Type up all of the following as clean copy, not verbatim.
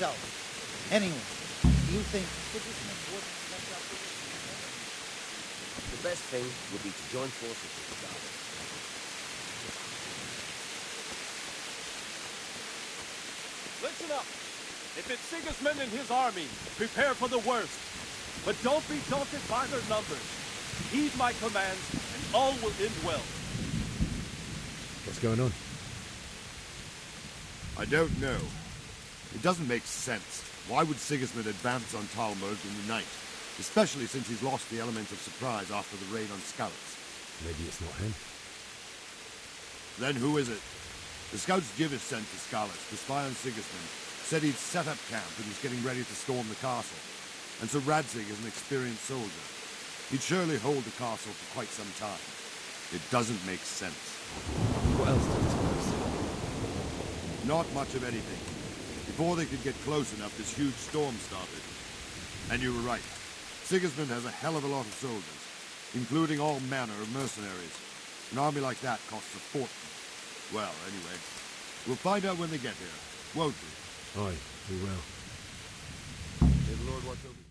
yourself. Anyway, you think Sigismund wouldn't catch up with us? The best thing would be to join forces with the Guard. Listen up! If it's Sigismund and his army, prepare for the worst. But don't be daunted by their numbers. Heed my commands, and all will end well. What's going on? I don't know. It doesn't make sense. Why would Sigismund advance on Talmberg in the night? Especially since he's lost the element of surprise after the raid on Skalitz. Maybe it's not him. Then who is it? The scouts Jivis sent to Skalitz to spy on Sigismund said he'd set up camp and was getting ready to storm the castle. And so Radzig is an experienced soldier. He'd surely hold the castle for quite some time. It doesn't make sense. What else did you say? Not much of anything. Before they could get close enough, this huge storm started. And you were right. Sigismund has a hell of a lot of soldiers, including all manner of mercenaries. An army like that costs a fortune. Well, anyway, we'll find out when they get here, won't we? Aye, we will. May the Lord watch over you.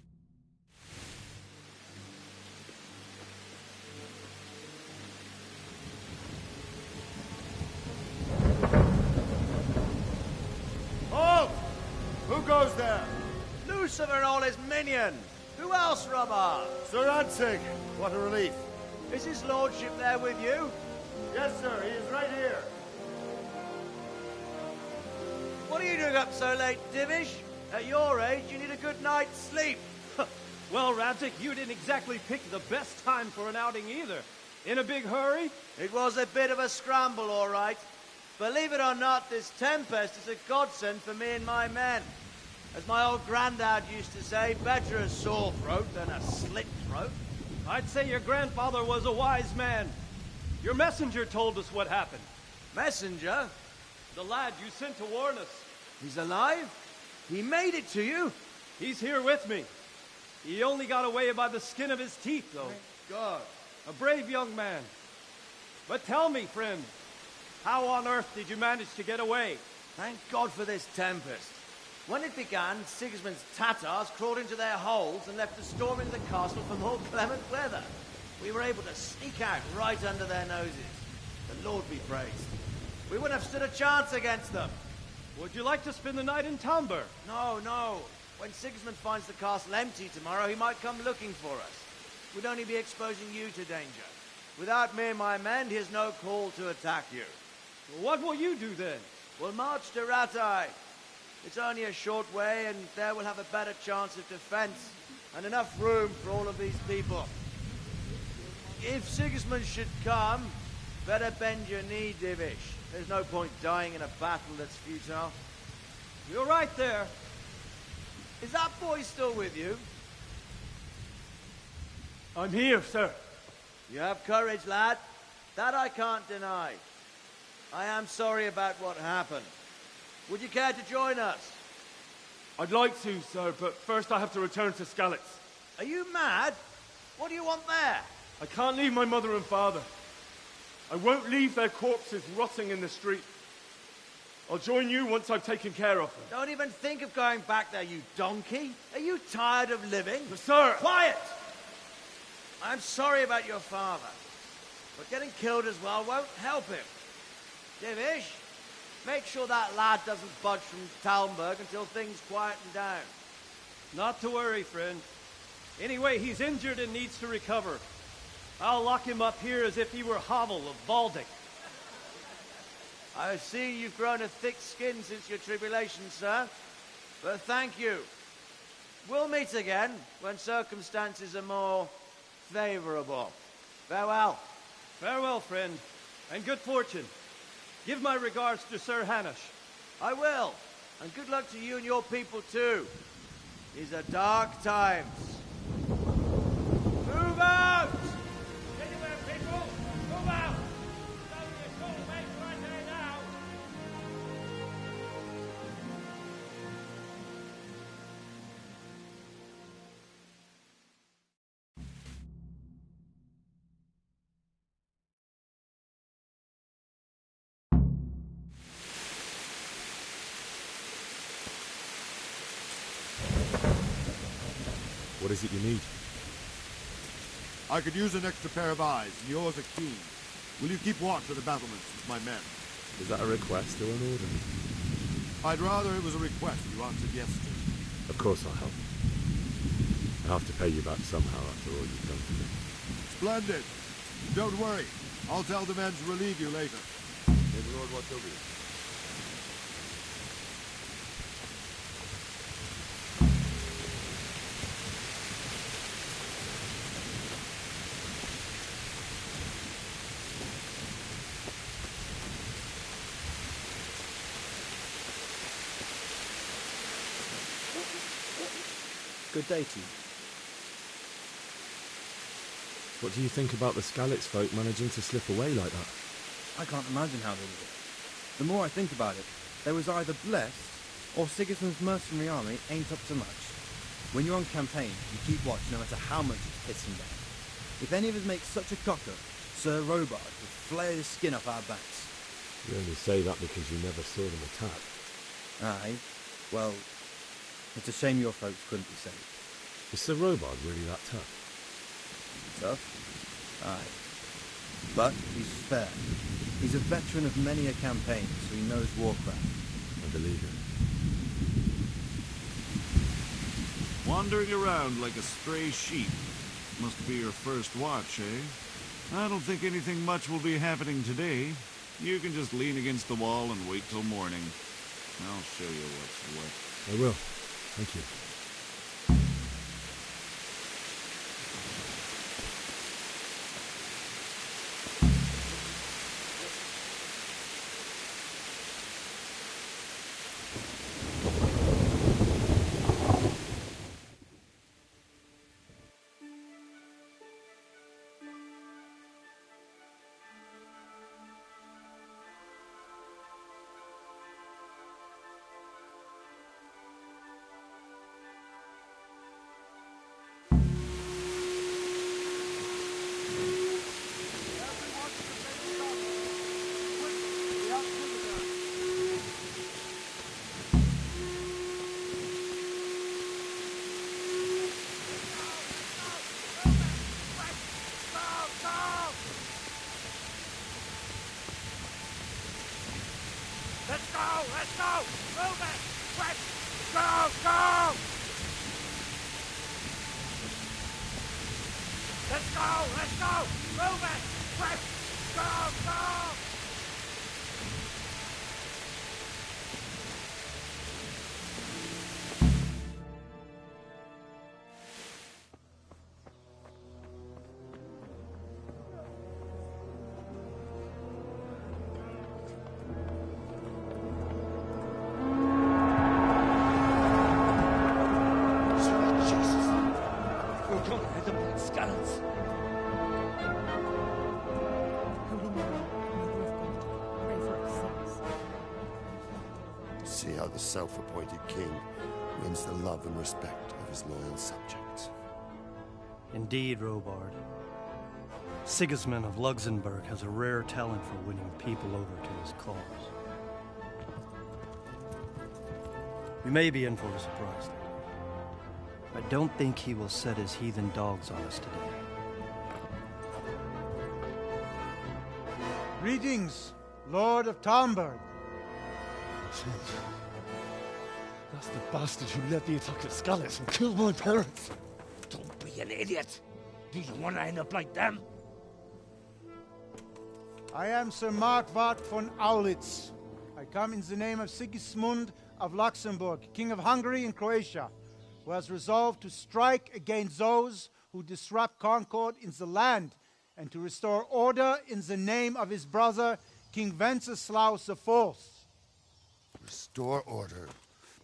Halt! Who goes there? Lucifer and all his minions! Who else, Robert? Sir Radzig! What a relief. Is his lordship there with you? Yes, sir. He is right here. What are you doing up so late, Divish? At your age, you need a good night's sleep. Well, Radzig, you didn't exactly pick the best time for an outing either. In a big hurry? It was a bit of a scramble, all right. Believe it or not, this tempest is a godsend for me and my men. As my old granddad used to say, better a sore throat than a slit throat. I'd say your grandfather was a wise man. Your messenger told us what happened. Messenger? The lad you sent to warn us. He's alive? He made it to you? He's here with me. He only got away by the skin of his teeth, though. Thank God. A brave young man. But tell me, friend, how on earth did you manage to get away? Thank God for this tempest. When it began, Sigismund's Tatars crawled into their holes and left us storming the castle for more clement weather. We were able to sneak out right under their noses. The Lord be praised. We wouldn't have stood a chance against them. Would you like to spend the night in Talmberg? No, no. When Sigismund finds the castle empty tomorrow, he might come looking for us. We'd only be exposing you to danger. Without me and my men, he has no call to attack you. Well, what will you do then? We'll march to Ratai. It's only a short way, and there we'll have a better chance of defense, and enough room for all of these people. If Sigismund should come, better bend your knee, Divish. There's no point dying in a battle that's futile. You're right there. Is that boy still with you? I'm here, sir. You have courage, lad. That I can't deny. I am sorry about what happened. Would you care to join us? I'd like to, sir, but first I have to return to Skalitz. Are you mad? What do you want there? I can't leave my mother and father. I won't leave their corpses rotting in the street. I'll join you once I've taken care of them. Don't even think of going back there, you donkey. Are you tired of living? But sir! Quiet! I'm sorry about your father, but getting killed as well won't help him. Divish, make sure that lad doesn't budge from Talmberg until things quieten down. Not to worry, friend. Anyway, he's injured and needs to recover. I'll lock him up here as if he were Havel of Baldic. I see you've grown a thick skin since your tribulation, sir. But thank you. We'll meet again when circumstances are more favorable. Farewell. Farewell, friend, and good fortune. Give my regards to Sir Hanush. I will. And good luck to you and your people, too. These are dark times. Move out! Anywhere, people! Move out! It's only a short way right there now! What is it you need? I could use an extra pair of eyes, and yours are keen. Will you keep watch of the battlements with my men? Is that a request or an order? I'd rather it was a request you answered yes to. Of course I'll help. I have to pay you back somehow after all you've done for me. Splendid. Don't worry. I'll tell the men to relieve you later. May the Lord watch over you. Good day to you. What do you think about the Skalitz folk managing to slip away like that? I can't imagine how they did it. The more I think about it, they was either blessed, or Sigismund's mercenary army ain't up to much. When you're on campaign, you keep watch no matter how much it's pissing down. If any of us make such a cocker, Sir Robard would flare the skin off our backs. You only say that because you never saw them attack. Aye, well, it's a shame your folks couldn't be saved. Is Sir Robard really that tough? Tough? Aye. But he's fair. He's a veteran of many a campaign, so he knows warcraft. I believe it. Wandering around like a stray sheep. Must be your first watch, eh? I don't think anything much will be happening today. You can just lean against the wall and wait till morning. I'll show you what's what. I will. Thank you. Let's go! Let's go! Move it! Quick! Go! Go! Let's go! Let's go! Move it! Quick! Go! Go! See how the self-appointed king wins the love and respect of his loyal subjects. Indeed, Robard. Sigismund of Luxembourg has a rare talent for winning people over to his cause. We may be in for a surprise, though. I don't think he will set his heathen dogs on us today. Greetings, Lord of Talmberg. That's the bastard who led the attack at Skalitz and killed my parents. Don't be an idiot. Do you want to end up like them? I am Sir Markwart von Aulitz. I come in the name of Sigismund of Luxembourg, King of Hungary and Croatia, who has resolved to strike against those who disrupt concord in the land and to restore order in the name of his brother, King Wenceslaus IV. Restore order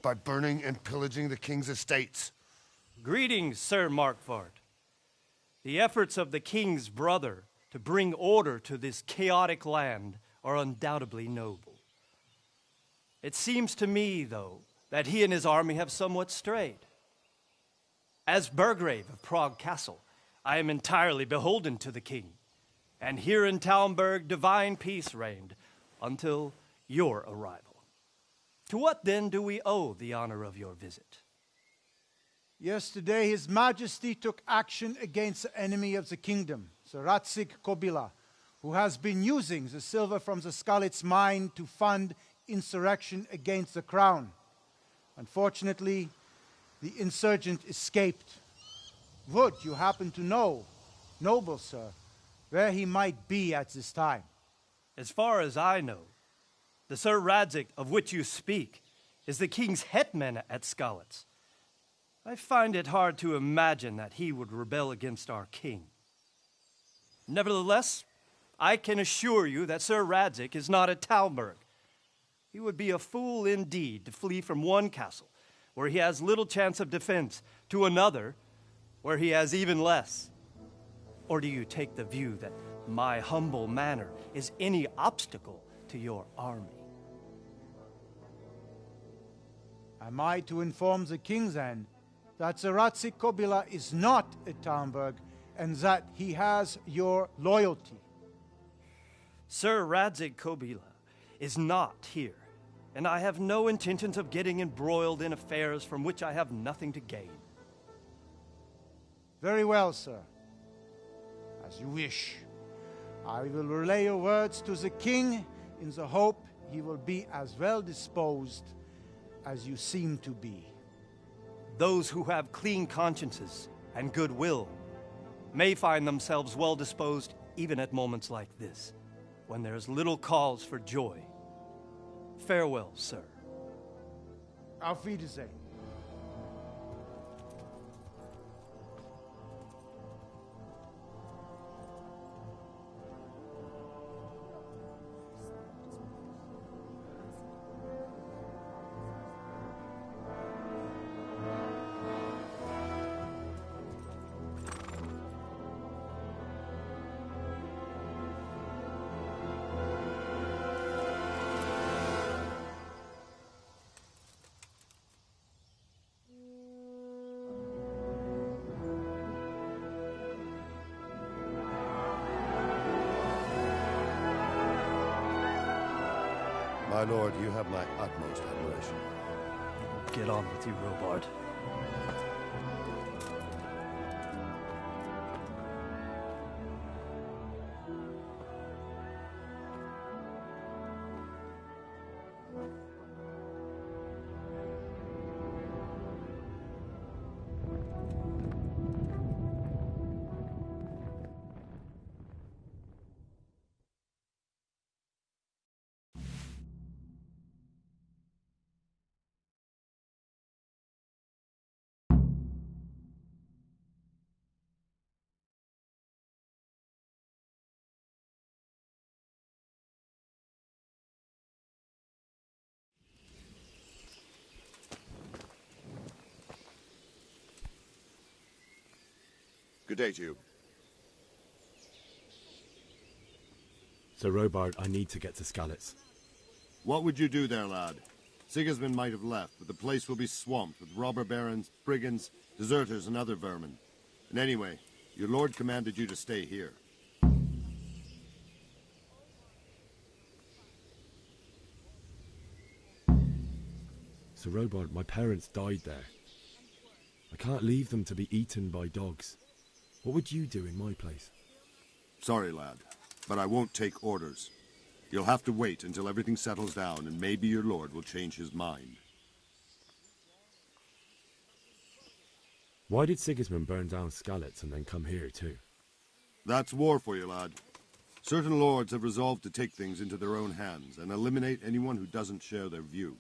by burning and pillaging the king's estates. Greetings, Sir Markwart. The efforts of the king's brother to bring order to this chaotic land are undoubtedly noble. It seems to me, though, that he and his army have somewhat strayed. As Burgrave of Prague Castle, I am entirely beholden to the king, and here in Talmberg divine peace reigned until your arrival. To what then do we owe the honor of your visit? Yesterday, His Majesty took action against the enemy of the kingdom, Sir Radzig Kobyla, who has been using the silver from the Skalitz mine to fund insurrection against the crown. Unfortunately, the insurgent escaped. Would you happen to know, noble sir, where he might be at this time? As far as I know, the Sir Radzig of which you speak is the king's hetman at Skalitz. I find it hard to imagine that he would rebel against our king. Nevertheless, I can assure you that Sir Radzig is not at Talmberg. He would be a fool indeed to flee from one castle, where he has little chance of defense, to another, where he has even less. Or do you take the view that my humble manner is any obstacle to your army? Am I to inform the king then that Sir Radzig Kobyla is not at Talmberg and that he has your loyalty? Sir Radzig Kobyla is not here, and I have no intentions of getting embroiled in affairs from which I have nothing to gain. Very well, sir. As you wish. I will relay your words to the king in the hope he will be as well disposed as you seem to be. Those who have clean consciences and goodwill may find themselves well disposed even at moments like this, when there is little cause for joy. Farewell, sir. Auf Wiedersehen. My lord, you have my utmost admiration. Get on with you, Robard. Good day to you. Sir Robard, I need to get to Skalitz. What would you do there, lad? Sigismund might have left, but the place will be swamped with robber barons, brigands, deserters, and other vermin. And anyway, your lord commanded you to stay here. Sir Robard, my parents died there. I can't leave them to be eaten by dogs. What would you do in my place? Sorry, lad, but I won't take orders. You'll have to wait until everything settles down, and maybe your lord will change his mind. Why did Sigismund burn down Skalitz and then come here too? That's war for you, lad. Certain lords have resolved to take things into their own hands and eliminate anyone who doesn't share their view.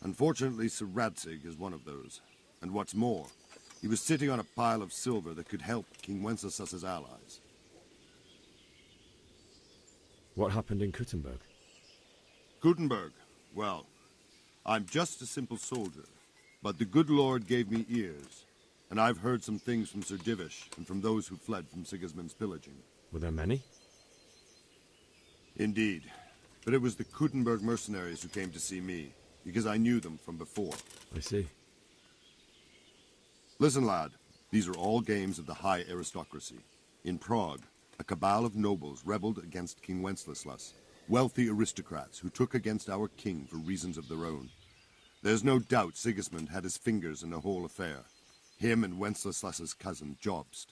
Unfortunately, Sir Radzig is one of those. And what's more, he was sitting on a pile of silver that could help King Wenceslaus's allies. What happened in Kuttenberg? Kuttenberg? Well, I'm just a simple soldier, but the good Lord gave me ears, and I've heard some things from Sir Divish and from those who fled from Sigismund's pillaging. Were there many? Indeed, but it was the Kuttenberg mercenaries who came to see me, because I knew them from before. I see. Listen, lad, these are all games of the high aristocracy. In Prague, a cabal of nobles rebelled against King Wenceslaus, wealthy aristocrats who took against our king for reasons of their own. There's no doubt Sigismund had his fingers in the whole affair. Him and Wenceslas's cousin, Jobst.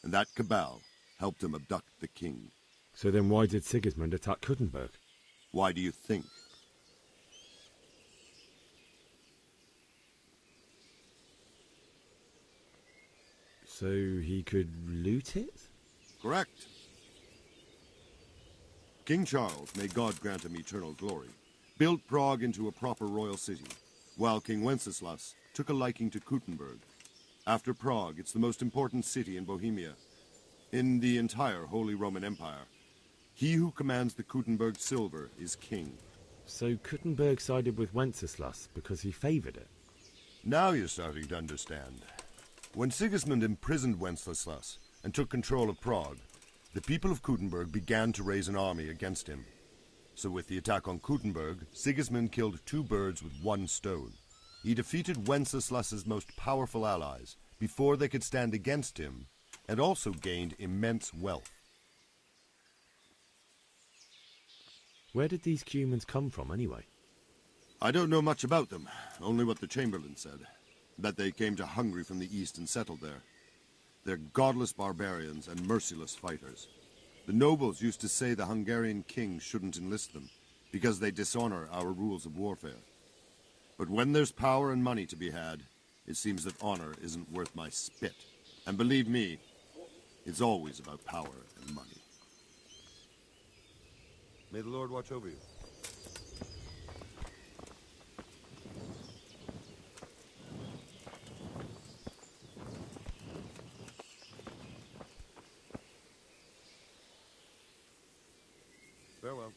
And that cabal helped him abduct the king. So then why did Sigismund attack Kuttenberg? Why do you think? So he could loot it? Correct. King Charles, may God grant him eternal glory, built Prague into a proper royal city, while King Wenceslas took a liking to Kuttenberg. After Prague, it's the most important city in Bohemia, in the entire Holy Roman Empire. He who commands the Kuttenberg silver is king. So Kuttenberg sided with Wenceslas because he favoured it? Now you're starting to understand. When Sigismund imprisoned Wenceslas and took control of Prague, the people of Kuttenberg began to raise an army against him. So with the attack on Kuttenberg, Sigismund killed two birds with one stone. He defeated Wenceslas's most powerful allies before they could stand against him, and also gained immense wealth. Where did these Cumans come from, anyway? I don't know much about them, only what the Chamberlain said. That they came to Hungary from the east and settled there. They're godless barbarians and merciless fighters. The nobles used to say the Hungarian king shouldn't enlist them, because they dishonor our rules of warfare. But when there's power and money to be had, it seems that honor isn't worth my spit. And believe me, it's always about power and money. May the Lord watch over you. Farewell.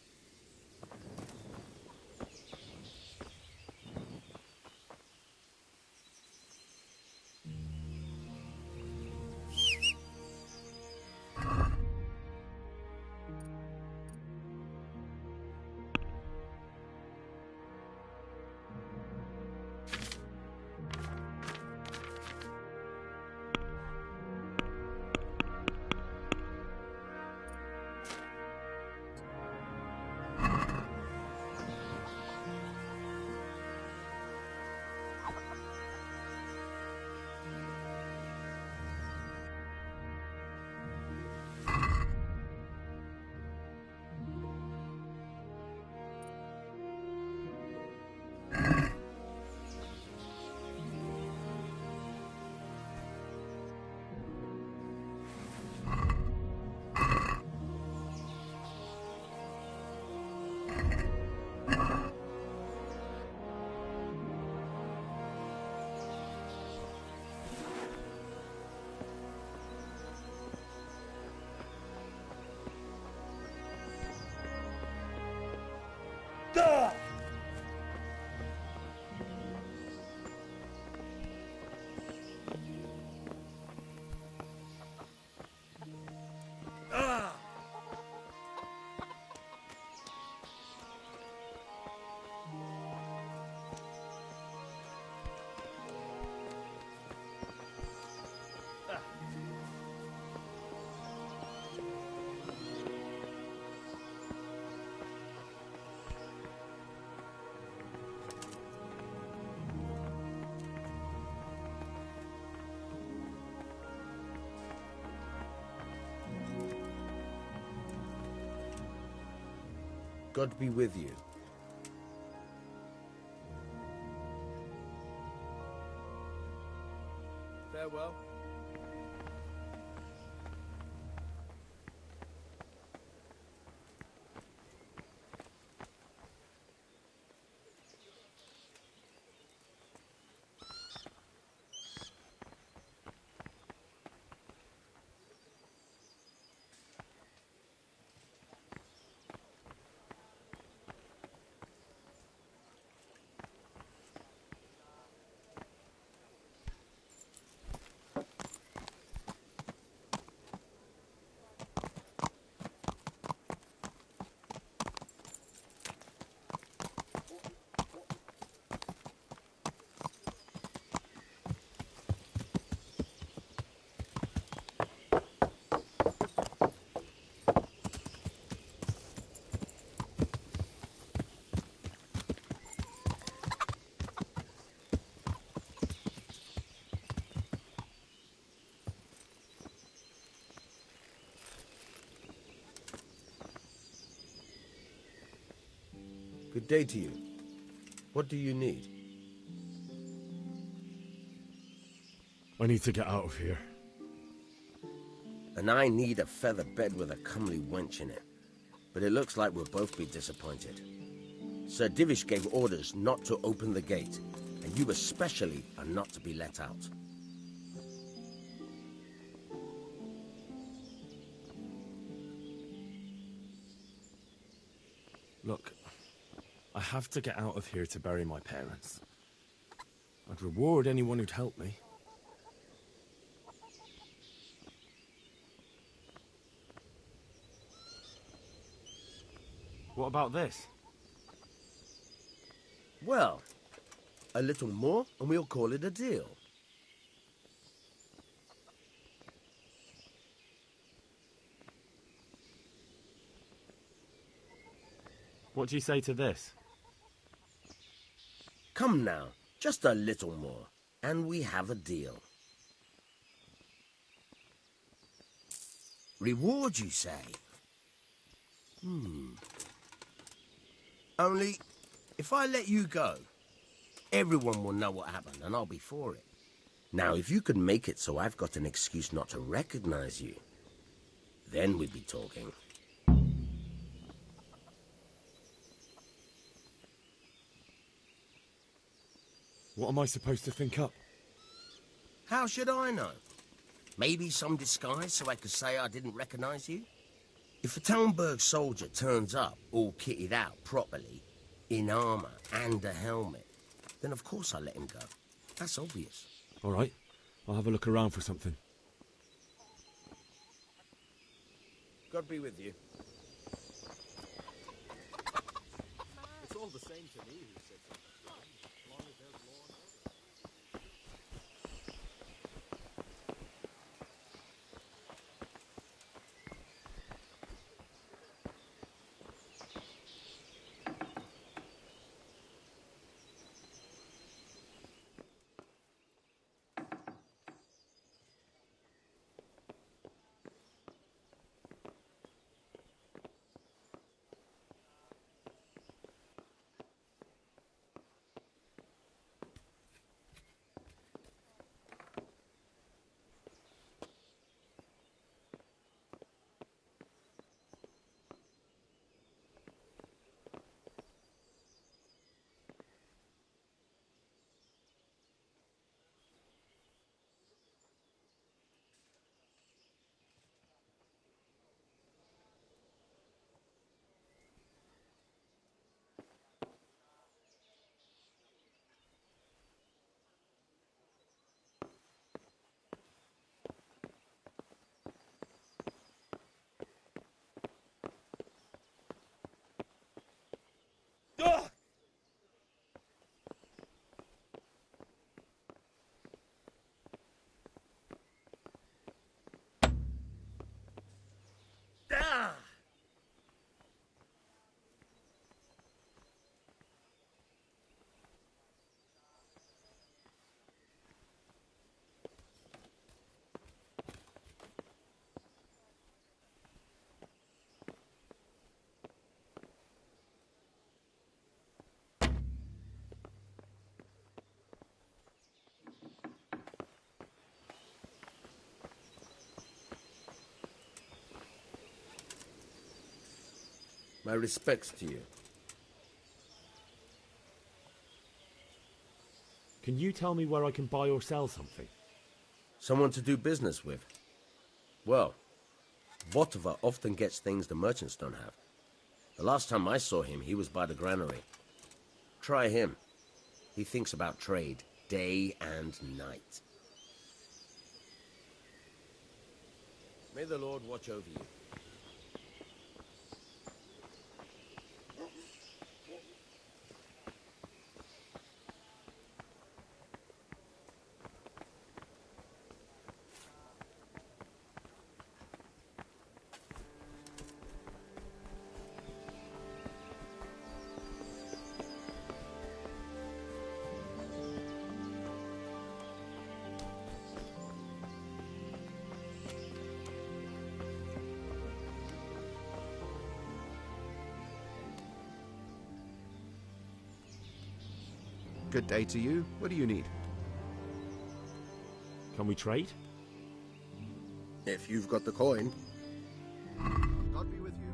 God be with you. Farewell. day to you. What do you need? I need to get out of here. And I need a feather bed with a comely wench in it. But it looks like we'll both be disappointed. Sir Divish gave orders not to open the gate, and you especially are not to be let out. Look, I have to get out of here to bury my parents. I'd reward anyone who'd help me. What about this? Well, a little more and we'll call it a deal. What do you say to this? Come now, just a little more, and we have a deal. Reward, you say? Only, if I let you go, everyone will know what happened, and I'll be for it. Now, if you could make it so I've got an excuse not to recognize you, then we'd be talking. What am I supposed to think up? How should I know? Maybe some disguise so I could say I didn't recognize you? If a Talmberg soldier turns up all kitted out properly, in armor and a helmet, then of course I let him go. That's obvious. All right, I'll have a look around for something. God be with you. It's all the same to me who said something. As long as there's law and order. My respects to you. Can you tell me where I can buy or sell something? Someone to do business with. Well, Votova often gets things the merchants don't have. The last time I saw him, he was by the granary. Try him. He thinks about trade, day and night. May the Lord watch over you. Good day to you. What do you need? Can we trade? If you've got the coin. God be with you.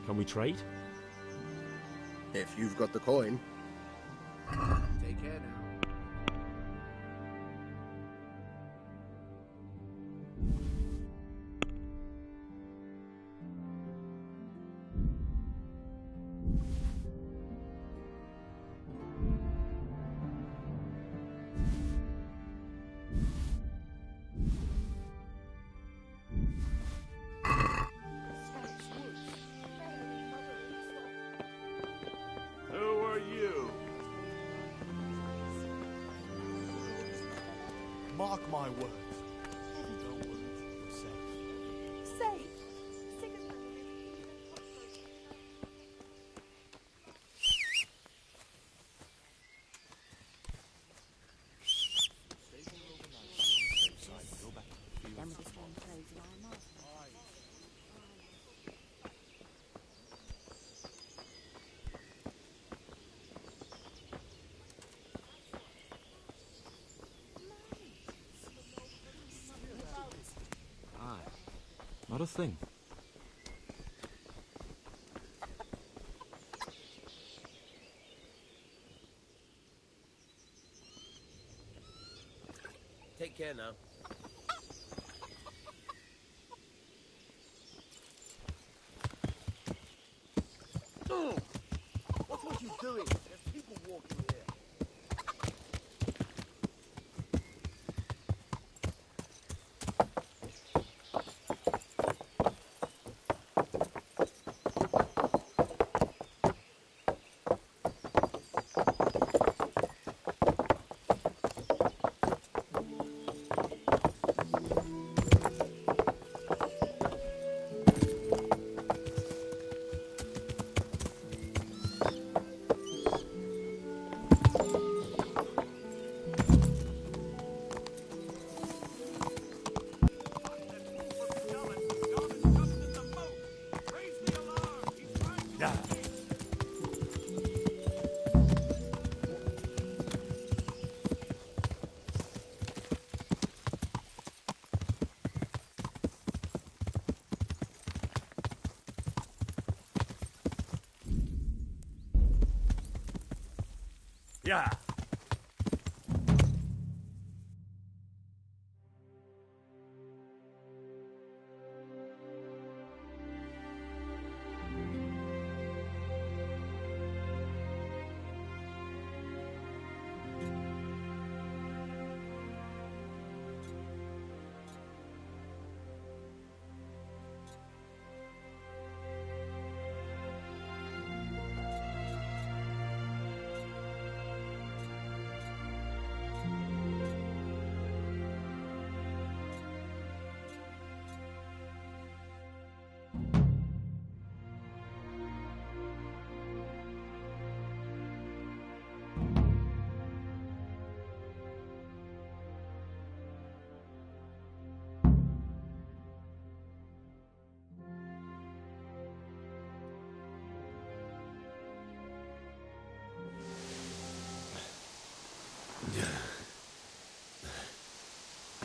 Can we trade? If you've got the coin. Take care now. Who are you? Mark my words. Don't worry, you're safe. Safe? Not a thing. Take care now. What are you doing? There's people walking here. Yeah.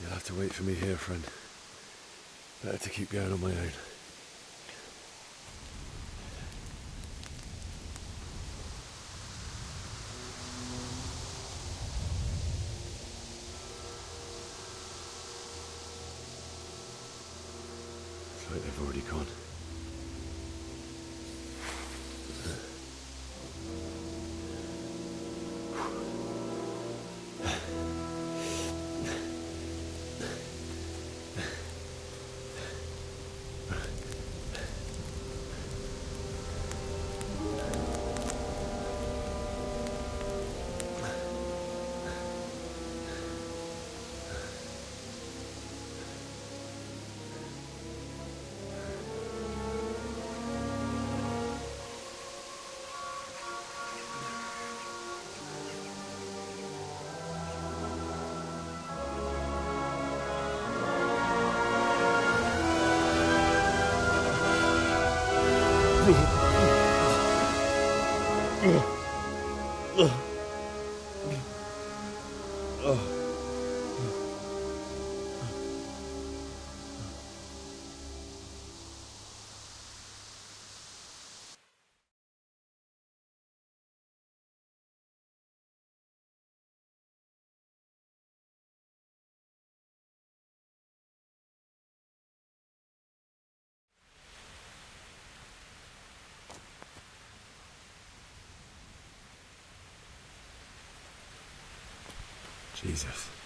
You'll have to wait for me here, friend. Better to keep going on my own. It's like they've already gone. Jesus.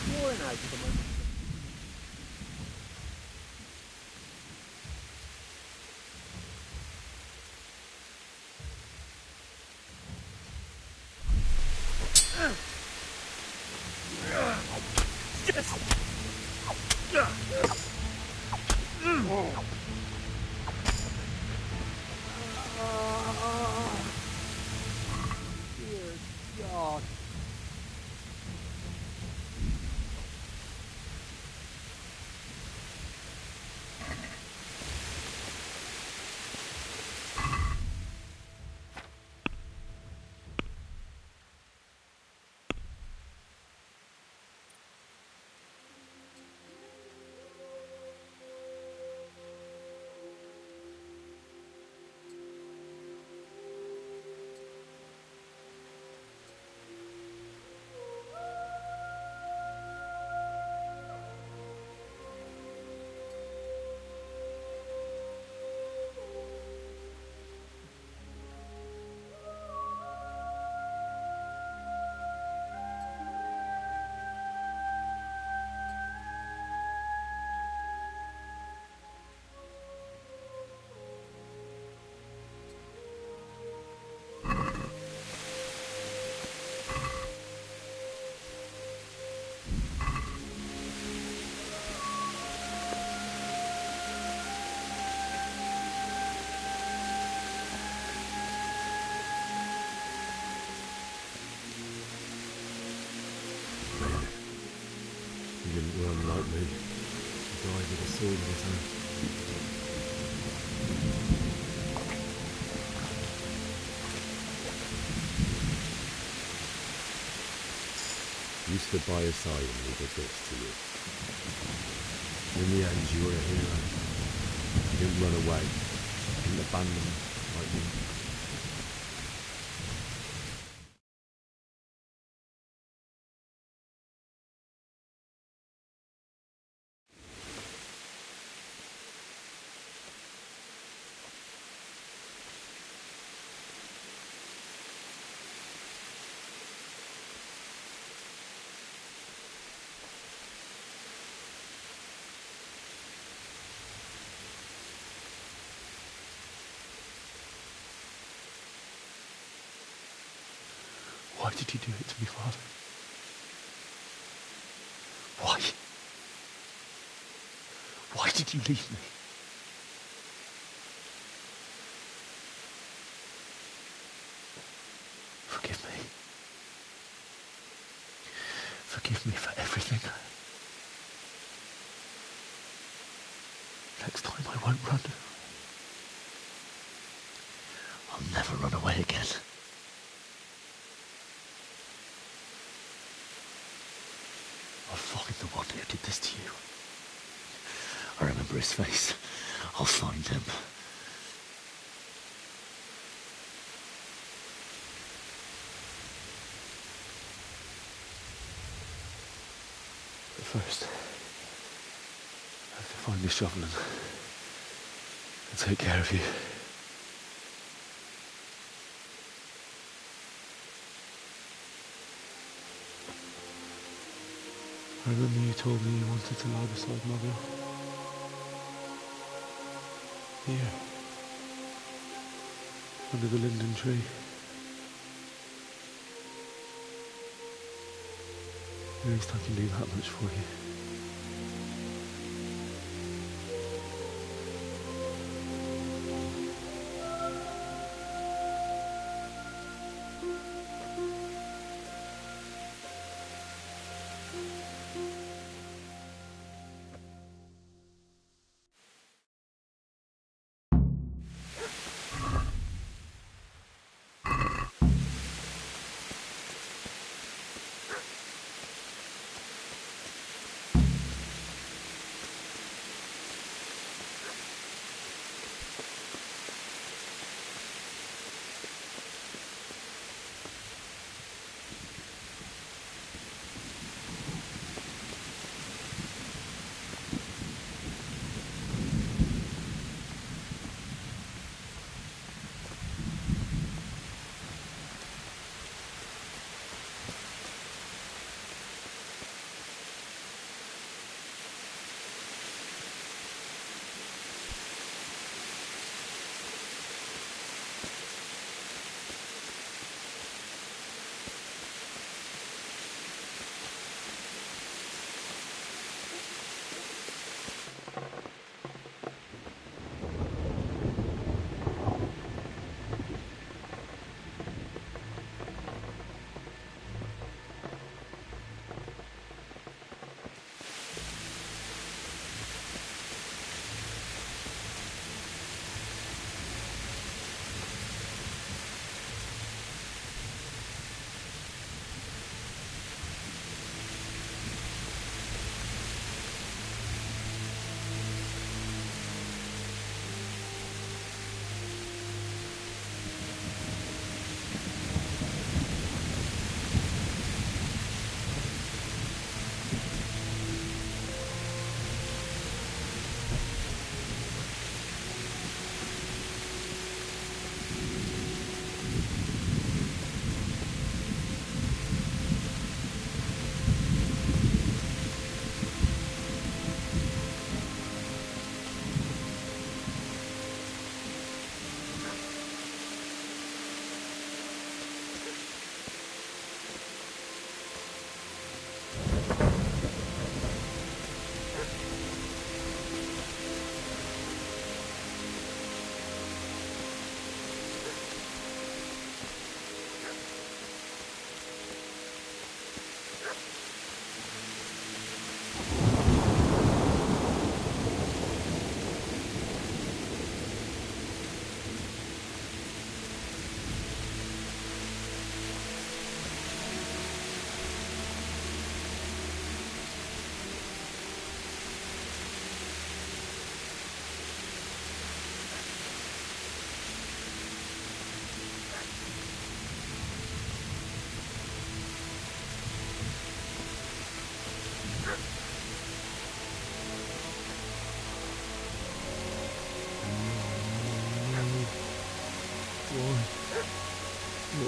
snoring out at the moment. Dear God. He didn't run like me. He died with a sword in his hand. You stood by his side when he did this to you. In the end, you were a hero. You didn't run away. You didn't abandon him like me. Why did you do it to me, Father? Why? Why did you leave me? Forgive me. Forgive me for everything. Next time I won't run. I'll never run away again. I'll find the one who did this to you. I remember his face. I'll find him. But first, I have to find this shovel and take care of you. I remember you told me you wanted to lie beside Mother. Here. Under the linden tree. At least I can do that much for you.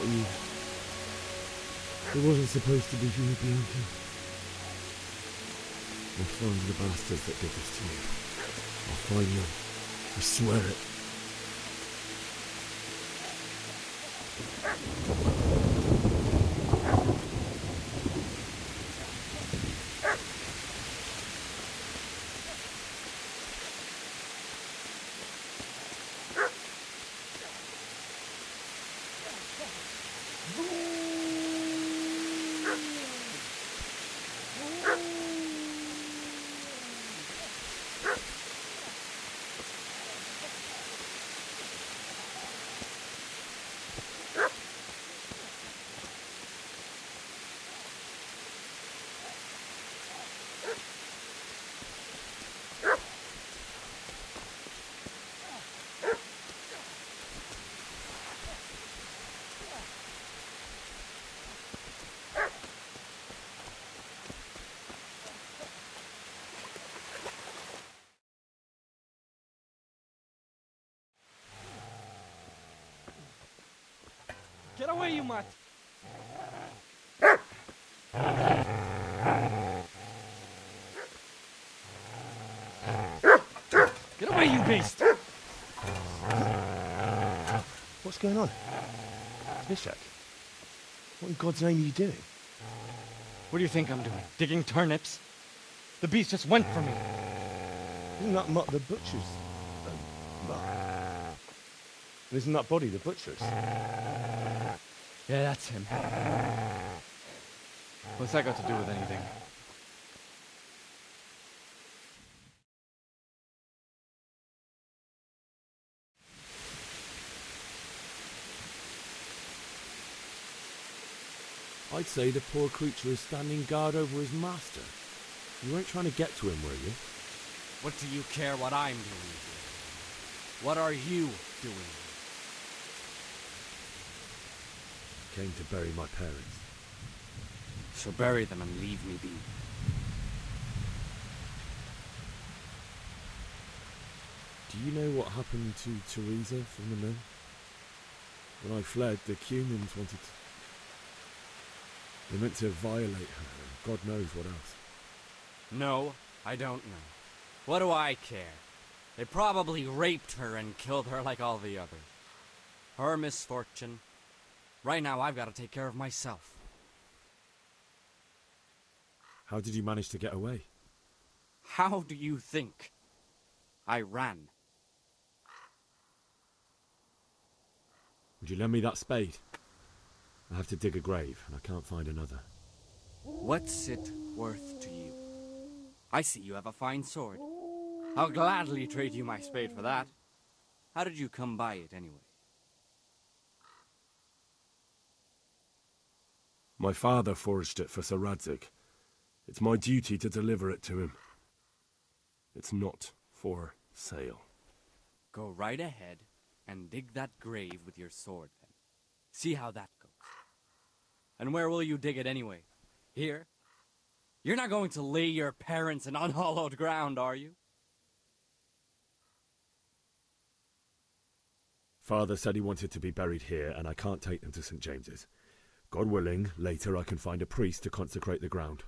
fighting you. It wasn't supposed to be you, Bianca. I'll find the bastards that did this to you. I'll find them. I swear it. Get away, you mutt! Get away, you beast! What's going on? Bishak, what in God's name are you doing? What do you think I'm doing? Digging turnips? The beast just went for me. Isn't that Mutt the butcher's? Isn't that body the butcher's? Yeah, that's him. What's that got to do with anything? I'd say the poor creature is standing guard over his master. You weren't trying to get to him, were you? What do you care what I'm doing here? What are you doing here? Came to bury my parents. So bury them and leave me be. Do you know what happened to Teresa from the mill? When I fled, the Cumans wanted to... They meant to violate her, and God knows what else. No, I don't know. What do I care? They probably raped her and killed her like all the others. Her misfortune. Right now, I've got to take care of myself. How did you manage to get away? How do you think? I ran. Would you lend me that spade? I have to dig a grave, and I can't find another. What's it worth to you? I see you have a fine sword. I'll gladly trade you my spade for that. How did you come by it, anyway? My father forged it for Sir Radzig. It's my duty to deliver it to him. It's not for sale. Go right ahead and dig that grave with your sword, then. See how that goes. And where will you dig it, anyway? Here? You're not going to lay your parents in unhallowed ground, are you? Father said he wanted to be buried here, and I can't take them to St. James's. God willing, later I can find a priest to consecrate the ground.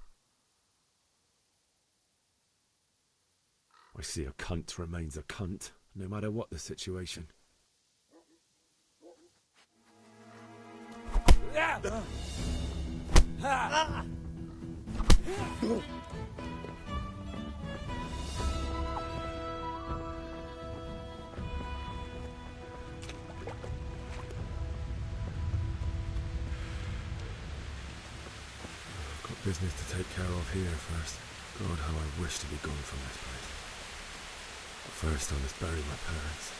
I see a cunt remains a cunt, no matter what the situation. Got business to take care of here first. God, how I wish to be gone from this place. But first I must bury my parents.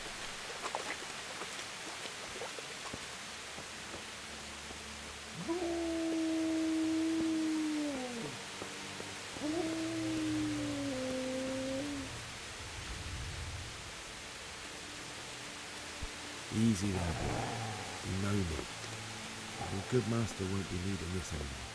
Easy there, boy. You know me. Your good master won't be needing this anymore.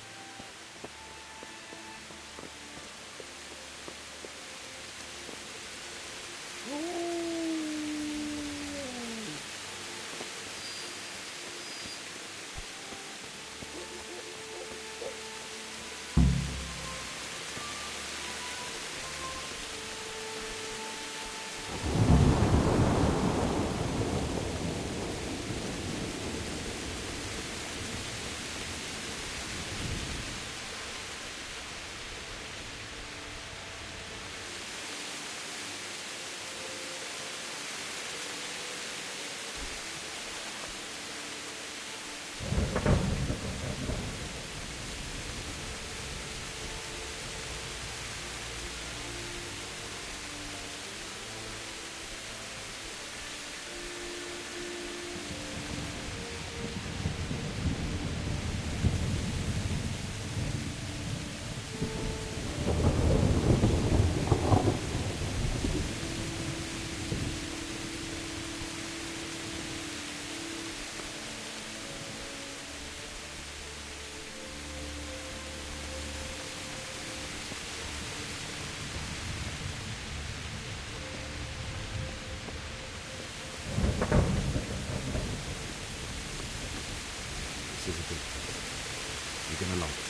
This is a good place. You're gonna like it.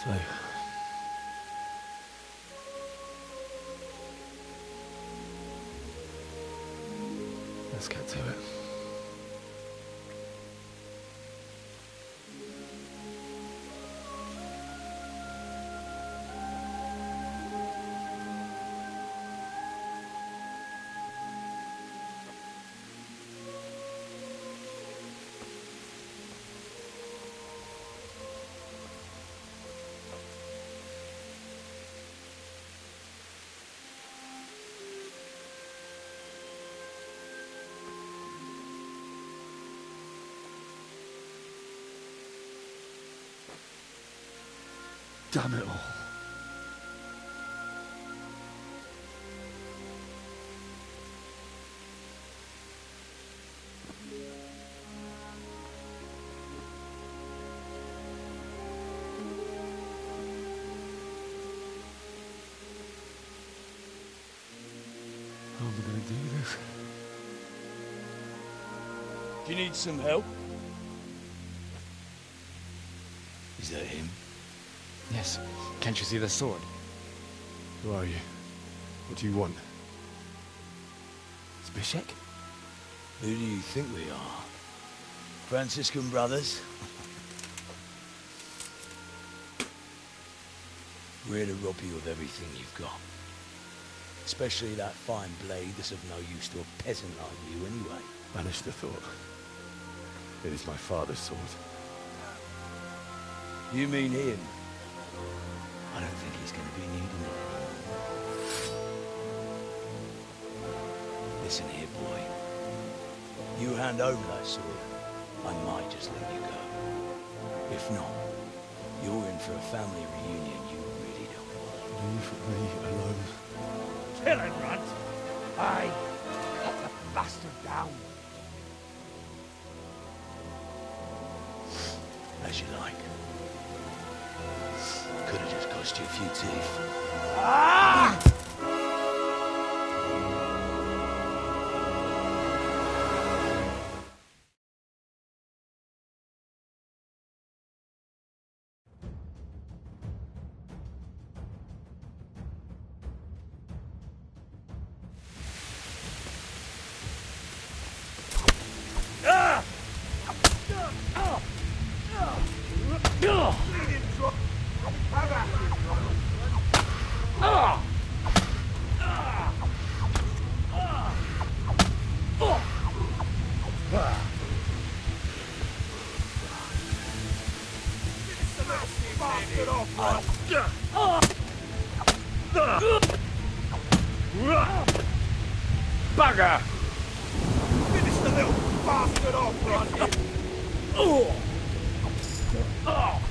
So, let's get to it. Damn it all. How am I going to do this? Do you need some help? Is that him? Yes. Can't you see the sword? Who are you? What do you want? Zbyszek? Who do you think we are? Franciscan brothers? We're here to rob you of everything you've got. Especially that fine blade that's of no use to a peasant like you anyway. Banish the thought. It is my father's sword. You mean him? I don't think he's going to be needing it anymore. Listen here, boy. You hand over that sword, I might just let you go. If not, you're in for a family reunion you really don't want. Leave me alone. Kill him, Runt! Aye, cut the bastard down. As you like. Could have just cost you a few teeth. Ah! bastard off, Bugger! Finish the little bastard off, Ron! Oh! Oh!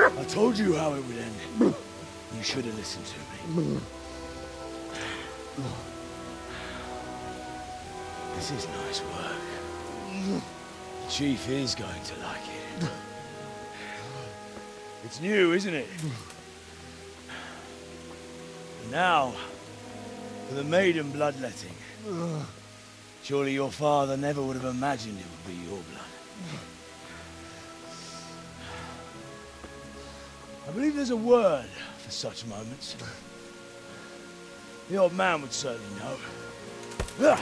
I told you how it would end. You should have listened to me. This is nice work. The Chief is going to like it. It's new, isn't it? And now, for the maiden bloodletting. Surely your father never would have imagined it would be your blood. I believe there's a word for such moments. The old man would certainly know. But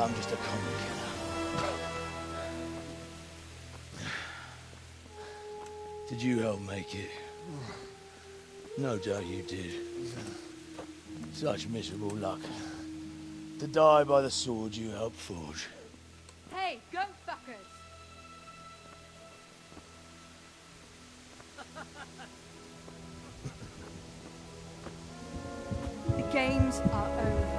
I'm just a common killer. Did you help make it? No doubt you did. Such miserable luck. To die by the sword you helped forge. Hey, go fuckers! The games are over.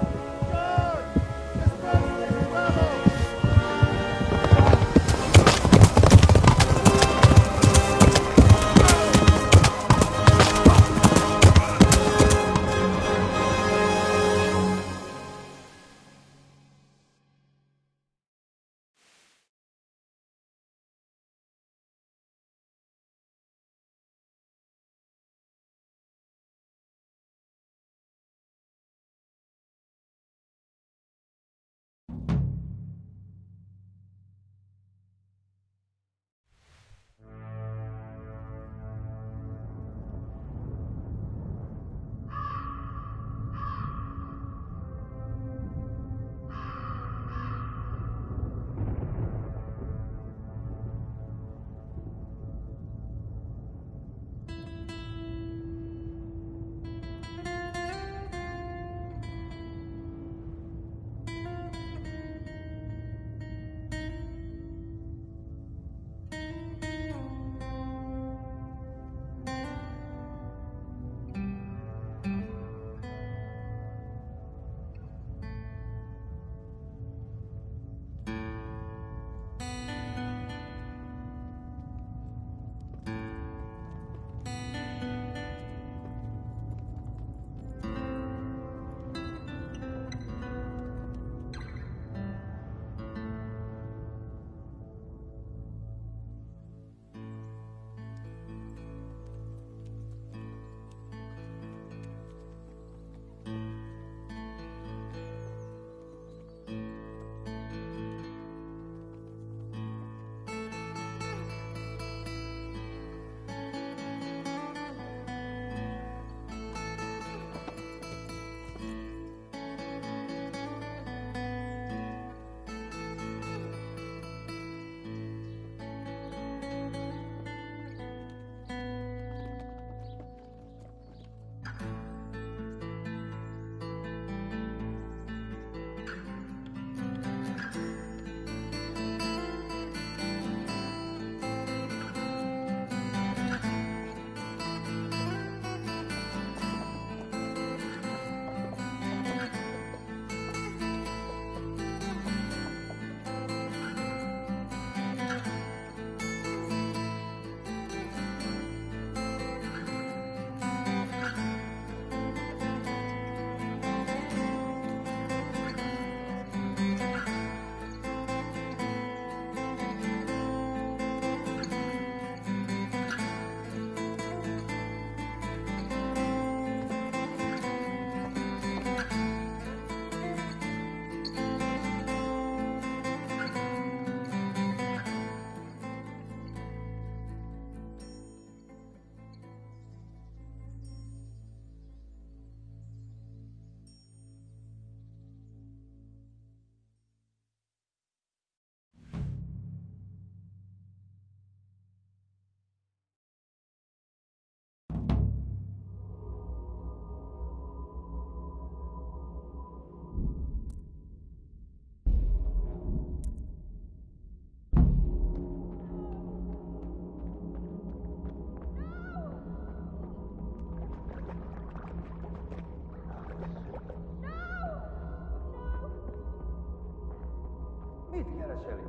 meseli.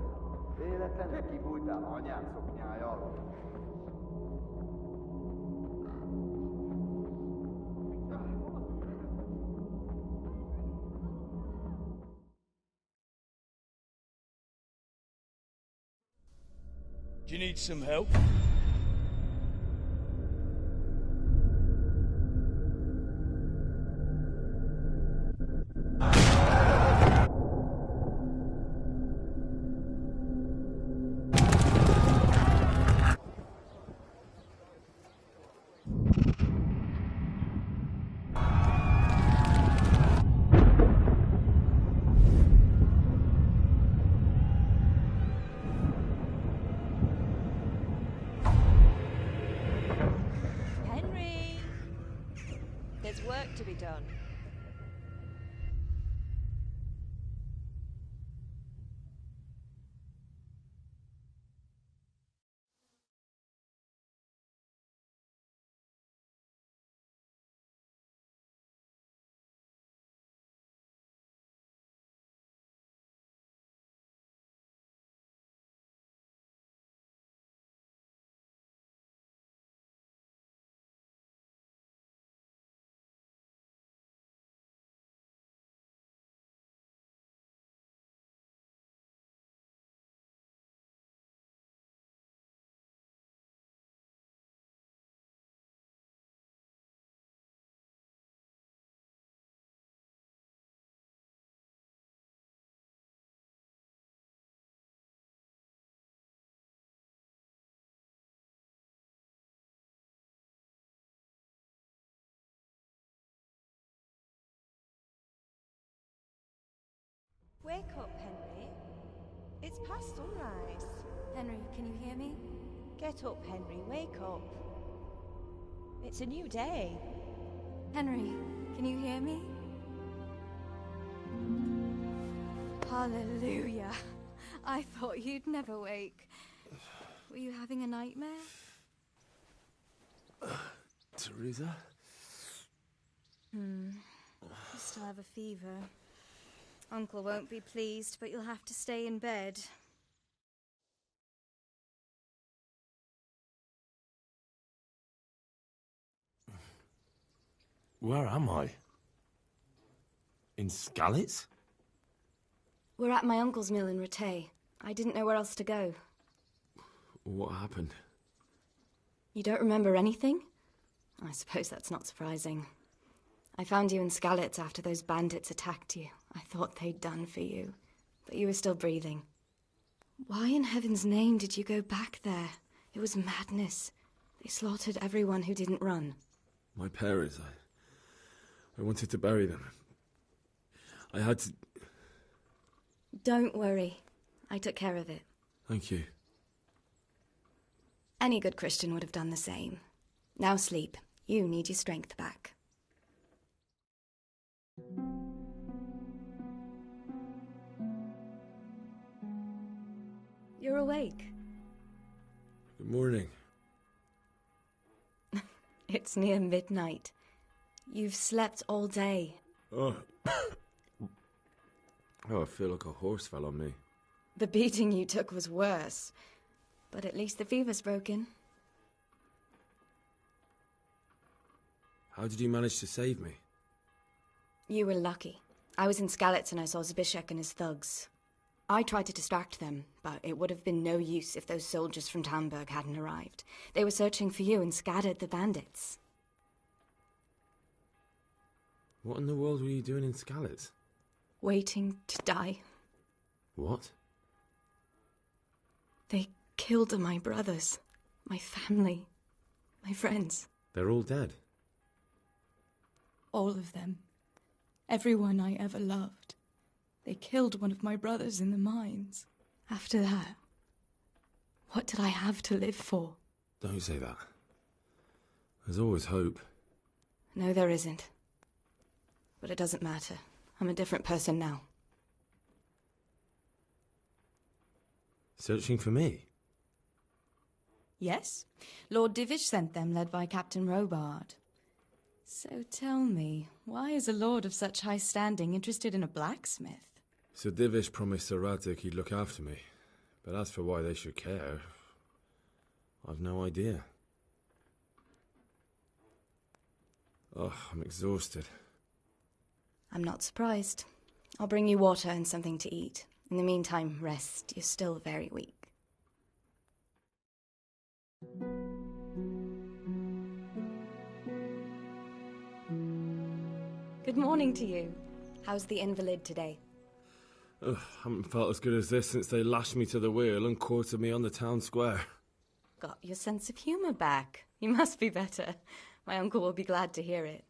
Véletlenül kibújtál anyád szoknyája alól. Do you need some help? Henry! There's work to be done. Wake up, Henry. It's past sunrise. Henry, can you hear me? Get up, Henry. Wake up. It's a new day. Henry, can you hear me? Hallelujah. I thought you'd never wake. Were you having a nightmare? Teresa? You still have a fever. Uncle won't be pleased, but you'll have to stay in bed. Where am I? In Skalitz? We're at my uncle's mill in Rattay. I didn't know where else to go. What happened? You don't remember anything? I suppose that's not surprising. I found you in Skalitz after those bandits attacked you. I thought they'd done for you, but you were still breathing. Why in heaven's name did you go back there? It was madness. They slaughtered everyone who didn't run. My parents, I wanted to bury them. I had to... Don't worry. I took care of it. Thank you. Any good Christian would have done the same. Now sleep. You need your strength back. You're awake. Good morning. It's near midnight. You've slept all day. Oh. I feel like a horse fell on me. The beating you took was worse. But at least the fever's broken. How did you manage to save me? You were lucky. I was in Skalitz and I saw Zbyszek and his thugs. I tried to distract them, but it would have been no use if those soldiers from Talmberg hadn't arrived. They were searching for you and scattered the bandits. What in the world were you doing in Skalitz? Waiting to die. What? They killed my brothers, my family, my friends. They're all dead. All of them. Everyone I ever loved. They killed one of my brothers in the mines. After that, what did I have to live for? Don't say that. There's always hope. No, there isn't. But it doesn't matter. I'm a different person now. Searching for me? Yes. Lord Divish sent them, led by Captain Robard. So tell me, why is a lord of such high standing interested in a blacksmith? Sir Divish promised Sir Radzig he'd look after me, but as for why they should care, I've no idea. Oh, I'm exhausted. I'm not surprised. I'll bring you water and something to eat. In the meantime, rest. You're still very weak. Good morning to you. How's the invalid today? Ugh, haven't felt as good as this since they lashed me to the wheel and quartered me on the town square. Got your sense of humour back. You must be better. My uncle will be glad to hear it.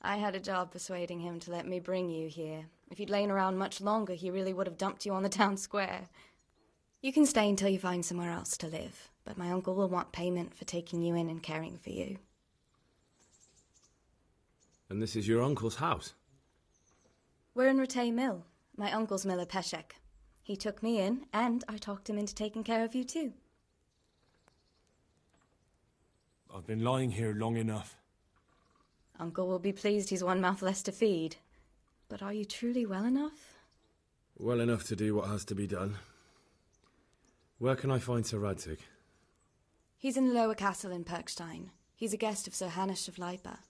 I had a job persuading him to let me bring you here. If you'd lain around much longer, he really would have dumped you on the town square. You can stay until you find somewhere else to live, but my uncle will want payment for taking you in and caring for you. And this is your uncle's house? We're in Rattay Mill. My uncle's mill at Peshek. He took me in, and I talked him into taking care of you too. I've been lying here long enough. Uncle will be pleased he's one mouth less to feed. But are you truly well enough? Well enough to do what has to be done. Where can I find Sir Radzig? He's in the lower castle in Perkstein. He's a guest of Sir Hanush of Leipa.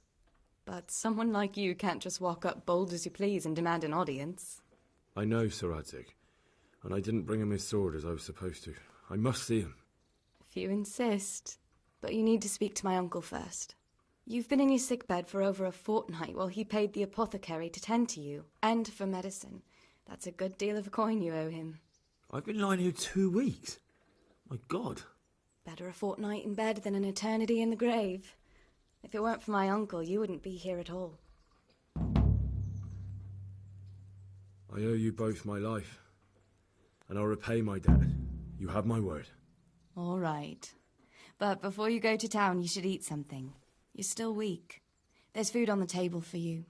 But someone like you can't just walk up bold as you please and demand an audience. I know Sir Radzig, and I didn't bring him his sword as I was supposed to. I must see him. If you insist. But you need to speak to my uncle first. You've been in your sickbed for over a fortnight while he paid the apothecary to tend to you, and for medicine. That's a good deal of coin you owe him. I've been lying here 2 weeks. My God. Better a fortnight in bed than an eternity in the grave. If it weren't for my uncle, you wouldn't be here at all. I owe you both my life, and I'll repay my debt. You have my word. All right. But before you go to town, you should eat something. You're still weak. There's food on the table for you.